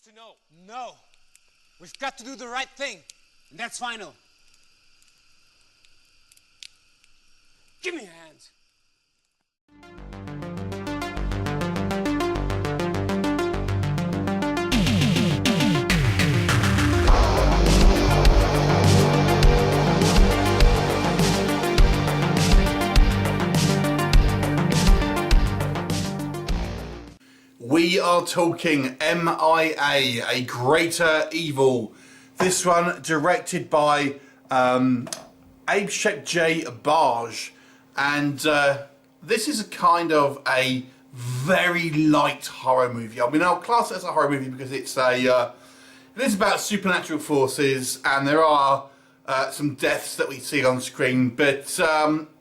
needs to know. No. We've got to do the right thing. And that's final. Give me a hand. We are talking M.I.A, A Greater Evil. This one directed by Abhishek J. Baj, and this is a kind of a very light horror movie. I mean, I'll class it as a horror movie because it's it is about supernatural forces, and there are some deaths that we see on screen, but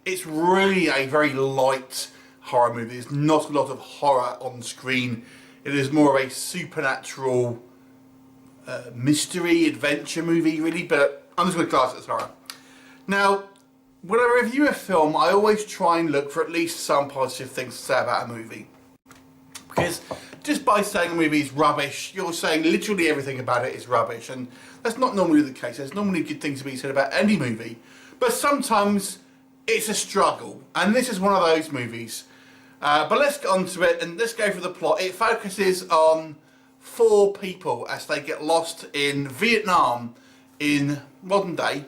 it's really a very light horror movie. There's not a lot of horror on screen. It is more of a supernatural mystery adventure movie, really, but I'm just going to class it as horror. Now, when I review a film, I always try and look for at least some positive things to say about a movie, because just by saying a movie is rubbish, you're saying literally everything about it is rubbish, and that's not normally the case. There's normally good things to be said about any movie, but sometimes it's a struggle, and this is one of those movies. But let's get on to it, and let's go for the plot. It focuses on 4 people as they get lost in Vietnam in modern day,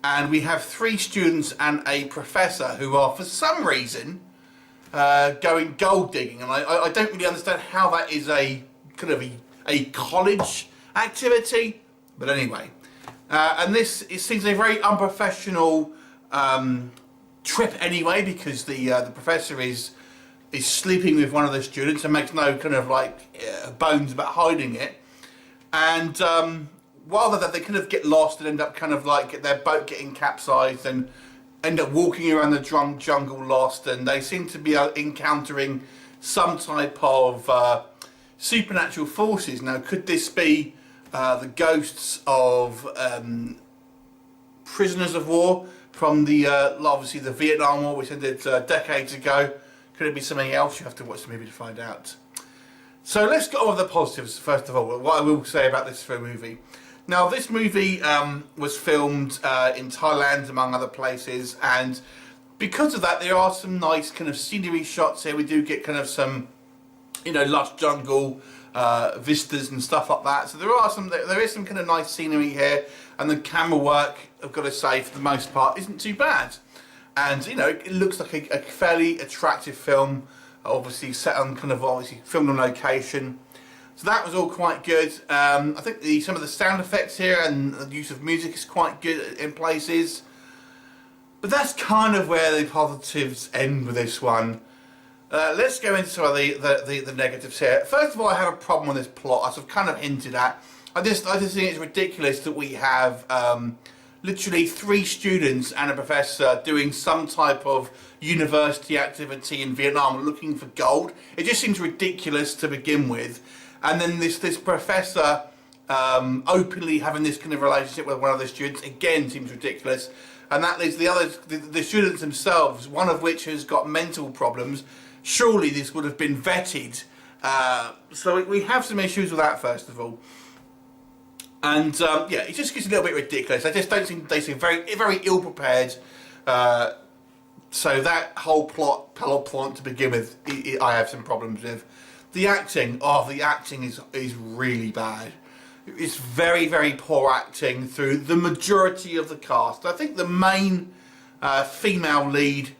and we have 3 students and a professor who are, for some reason, going gold digging, and I don't really understand how that is a kind of a college activity, but anyway. And it seems a very unprofessional trip anyway, because the professor is sleeping with one of the students and makes no kind of bones about hiding it, and while they kind of get lost and end up kind of like their boat getting capsized and end up walking around the jungle lost, and they seem to be encountering some type of supernatural forces. Now, could this be the ghosts of prisoners of war from the obviously the Vietnam War, which ended decades ago? Could it be something else? You have to watch the movie to find out. So let's get on with the positives first of all. What I will say about this movie. Now, this movie was filmed in Thailand, among other places, and because of that, there are some nice kind of scenery shots here. We do get kind of some, lush jungle vistas and stuff like that. So there is some kind of nice scenery here, and the camera work, I've got to say, for the most part, isn't too bad. And it looks like a fairly attractive film, obviously set on filmed on location. So that was all quite good. I think some of the sound effects here and the use of music is quite good in places. But that's kind of where the positives end with this one. Let's go into some of the negatives here. First of all, I have a problem with this plot, as I've kind of hinted at. I just think it's ridiculous that we have literally 3 students and a professor doing some type of university activity in Vietnam looking for gold. It just seems ridiculous to begin with. And then this professor openly having this kind of relationship with one of the students, again, seems ridiculous. And that leaves the students themselves, one of which has got mental problems. Surely this would have been vetted. So we have some issues with that, first of all. And yeah, it just gets a little bit ridiculous. I just don't think they seem very, very ill prepared. So that whole plot to begin with, I have some problems with. The acting, the acting is really bad. It's very, very poor acting through the majority of the cast. I think the main female lead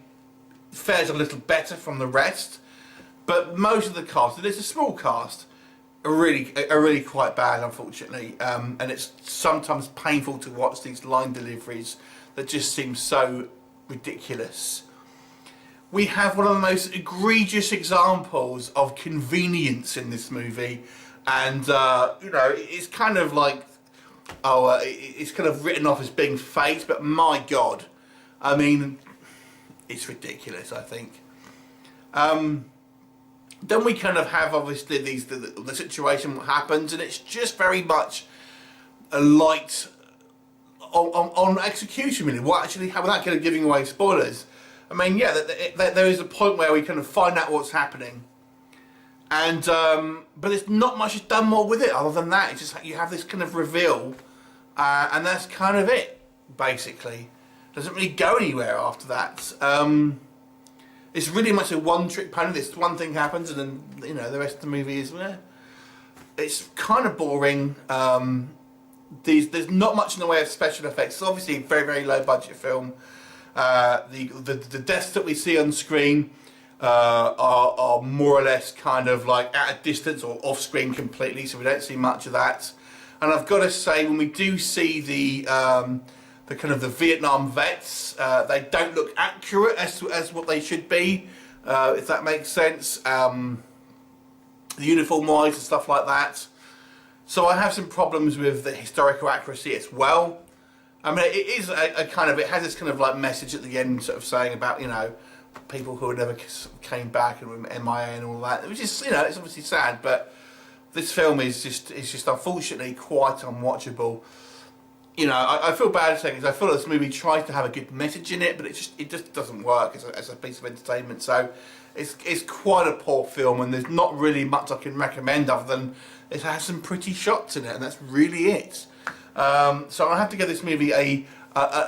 fares a little better from the rest, but most of the cast, and it's a small cast, are really quite bad, unfortunately. And it's sometimes painful to watch these line deliveries that just seem so ridiculous. We have one of the most egregious examples of convenience in this movie, and it's kind of like, it's kind of written off as being fate, but my God, I mean, it's ridiculous, I think. Then we kind of have, obviously, the situation what happens, and it's just very much a light on execution, really. What actually, without kind of giving away spoilers, I mean, yeah, there is a point where we kind of find out what's happening, And but there's not much done more with it other than that. It's just you have this kind of reveal, and that's kind of it, basically. Doesn't really go anywhere after that. It's really much a one-trick pony. This one thing happens, and then you know the rest of the movie is it's kind of boring. There's not much in the way of special effects. It's obviously a very, very low budget film. The deaths that we see on screen are more or less kind of like at a distance or off screen completely, so we don't see much of that. And I've got to say, when we do see the kind of the Vietnam vets, they don't look accurate as what they should be, if that makes sense. The uniform wise and stuff like that. So I have some problems with the historical accuracy as well. I mean, it is a kind of, it has this kind of like message at the end, sort of saying about, you know, people who never came back and were M.I.A. and all that, which is, you know, it's obviously sad, but this film is just unfortunately quite unwatchable. You know, I feel bad saying because I feel this movie tries to have a good message in it, but it just doesn't work as a piece of entertainment. So it's quite a poor film, and there's not really much I can recommend other than it has some pretty shots in it, and that's really it. So I have to give this movie a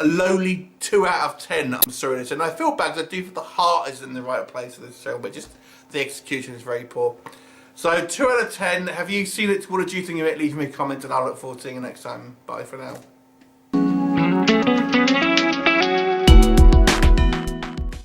lowly 2 out of 10. I'm sorry, and I feel bad because I do feel the heart is in the right place for this film, but just the execution is very poor. So 2 out of 10. Have you seen it? What did you think of it? Leave me a comment, and I'll look forward to seeing you next time. Bye for now.